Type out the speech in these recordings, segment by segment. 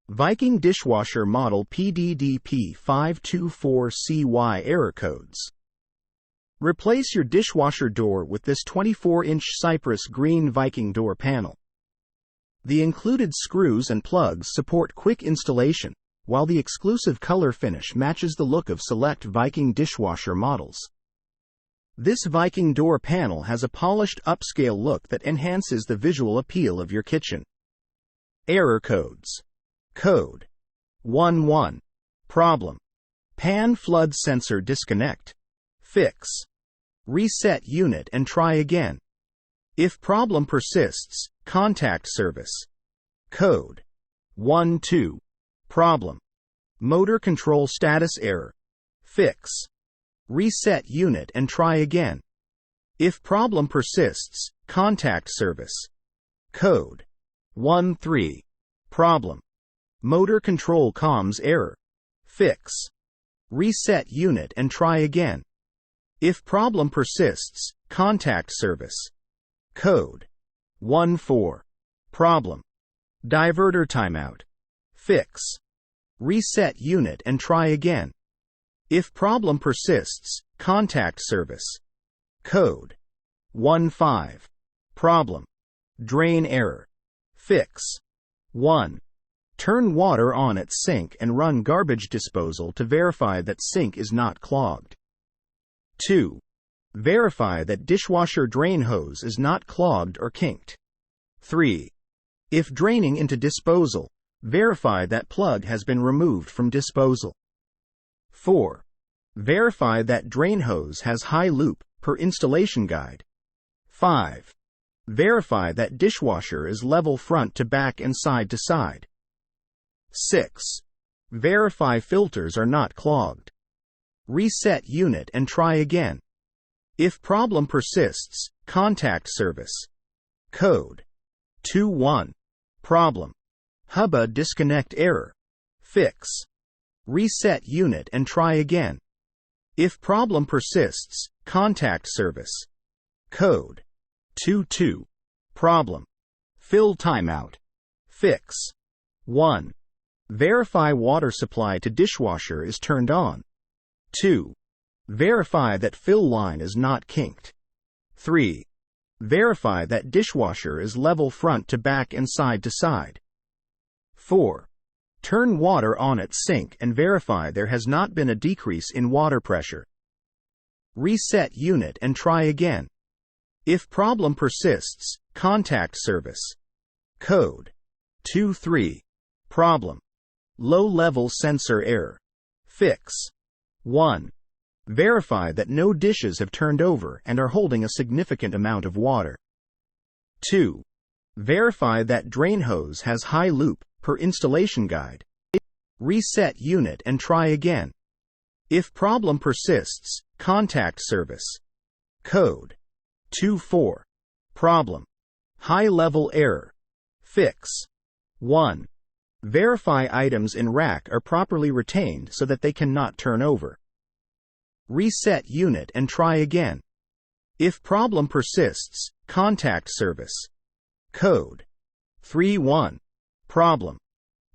Viking Dishwasher Model PDDP524CY Error Codes. Replace your dishwasher door with this 24-inch Cypress Green Viking door panel. The included screws and plugs support quick installation, while the exclusive color finish matches the look of select Viking dishwasher models. This Viking door panel has a polished upscale look that enhances the visual appeal of your kitchen. Error codes. Code 11. Problem. Pan flood sensor disconnect. Fix. Reset unit and try again. If problem persists, contact service. Code 12. Problem. Motor control status error. Fix. Reset unit and try again. If problem persists, contact service. Code 13. Problem. Motor control comms error. Fix. Reset unit and try again. If problem persists, contact service. Code 14. Problem. Diverter timeout. Fix. Reset unit and try again. If problem persists, contact service. Code 15. Problem. Drain error. Fix. 1. Turn water on at sink and run garbage disposal to verify that sink is not clogged. 2. Verify that dishwasher drain hose is not clogged or kinked. 3. If draining into disposal, verify that plug has been removed from disposal. 4. Verify that drain hose has high loop, per installation guide. 5. Verify that dishwasher is level front to back and side to side. 6. Verify filters are not clogged. Reset unit and try again. If problem persists, contact service. Code 21. Problem. Hubba disconnect error. Fix. Reset unit and try again. If problem persists, contact service. Code 22. Problem. Fill timeout. Fix. 1. Verify water supply to dishwasher is turned on. 2. Verify that fill line is not kinked. 3. Verify that dishwasher is level front to back and side to side. 4. Turn water on at sink and verify there has not been a decrease in water pressure. Reset unit and try again. If problem persists, contact service. Code 23. Problem. Low-level sensor error. Fix. 1. Verify that no dishes have turned over and are holding a significant amount of water. 2. Verify that drain hose has high loop, per installation guide. Reset unit and try again. If problem persists, contact service. Code 24. Problem. High-level error. Fix. 1. Verify items in rack are properly retained so that they cannot turn over. Reset unit and try again. If problem persists, contact service. Code 31. Problem.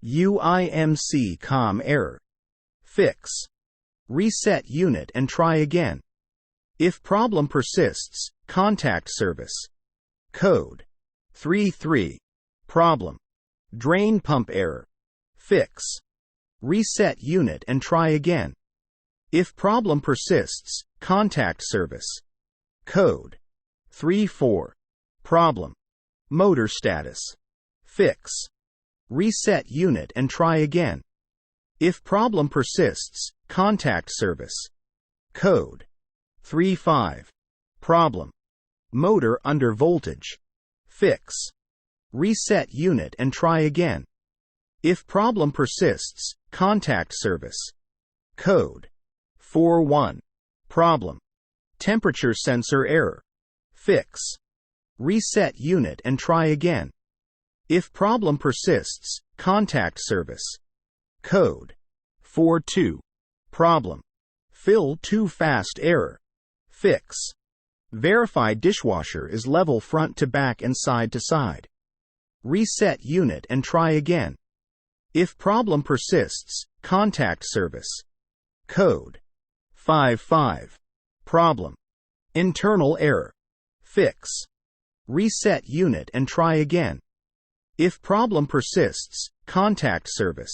UIMC COM error. Fix. Reset unit and try again. If problem persists, contact service. Code 33. Problem. Drain pump error. Fix. Reset unit and try again. If problem persists, contact service. Code 34. Problem. Motor status. Fix. Reset unit and try again. If problem persists, contact service. Code 35. Problem. Motor under voltage. Fix. Reset unit and try again. If problem persists, contact service. Code 41. Problem. Temperature sensor error. Fix. Reset unit and try again. If problem persists, contact service. Code 42. Problem. Fill too fast error. Fix. Verify dishwasher is level front to back and side to side. Reset unit and try again. If problem persists, contact service. Code 55. Problem. Internal error. Fix. Reset unit and try again. If problem persists, contact service.